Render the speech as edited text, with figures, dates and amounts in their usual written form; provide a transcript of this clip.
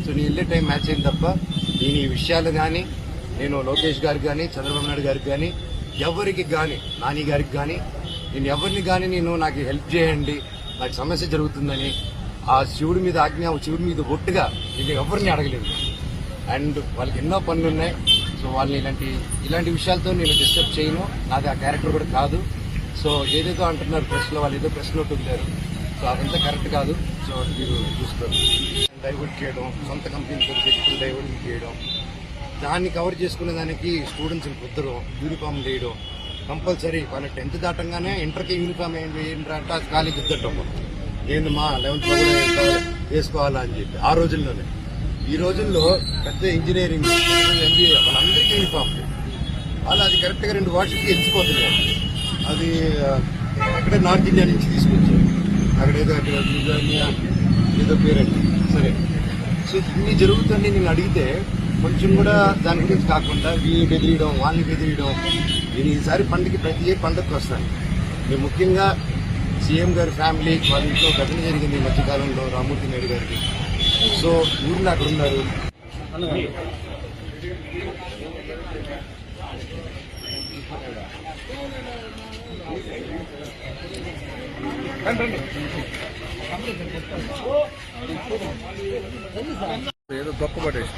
So నేను వెళ్ళే time match అయింది తప్ప నేను ఈ విషయాలు కానీ నేను లోకేష్ గారికి కానీ చంద్రబాబు నాయుడు గారికి కానీ ఎవరికి కానీ నాని గారికి కానీ నేను ఎవరిని కానీ నాకు హెల్ప్ చేయండి, నాకు సమస్య జరుగుతుందని ఆ శివుడి మీద ఆజ్ఞ, శివుడి మీద ఒట్టుగా నేను ఎవరిని అడగలేదు. అండ్ వాళ్ళకి ఎన్నో పనులు ఉన్నాయి. సో వాళ్ళని ఇలాంటి విషయాలతో నేను డిస్టర్బ్ చేయను. నాది ఆ క్యారెక్టర్ కూడా కాదు. సో ఏదేదో అంటున్నారు ప్రెస్లో, వాళ్ళు ఏదో ప్రెస్లో వదిలేరు. సో అదంతా కరెక్ట్ కాదు. సో మీరు చూస్తారు, డైవర్ట్ చేయడం, సొంత కంపెనీతో పెట్టుకుని డైవర్ట్ చేయడం, దాన్ని కవర్ చేసుకునే దానికి స్టూడెంట్స్ని కుదరడం, యూనిఫామ్ వేయడం కంపల్సరీ. వాళ్ళ 10th దాటంగానే ఇంటర్కి యూనిఫామ్ ఏంటంటే అది ఖాళీ కుదరటం. ఏంది మా 11th లో కూడా వేసుకోవాలా అని చెప్పి ఆ రోజుల్లోనే. ఈ రోజుల్లో పెద్ద ఇంజనీరింగ్, MBA వాళ్ళందరికీ యూనిఫామ్. వాళ్ళు అది కరెక్ట్గా 2 వాట్స్కి ఎంచిపోతున్నారు. అది అక్కడే నార్త్ ఇండియా నుంచి తీసుకొచ్చారు. అక్కడ ఏదో పేరండి. సరే, సో ఇన్ని జరుగుతుంది. నేను అడిగితే కొంచెం కూడా దాని గురించి కాకుండా వీళ్ళని బెదిరియడం, వాళ్ళని బెదిరియడం. నేను ఈసారి ప్రతి ఏ పండుగకు వస్తాను. నేను ముఖ్యంగా సీఎం గారి ఫ్యామిలీ వాళ్ళ ఇంట్లో ఘటన జరిగింది ఈ మధ్యకాలంలో, రామ్మూర్తి నాయుడు గారికి. సో ఊరిలో అక్కడ ఉన్నారు. ఏదో దొక్కబట్టేసి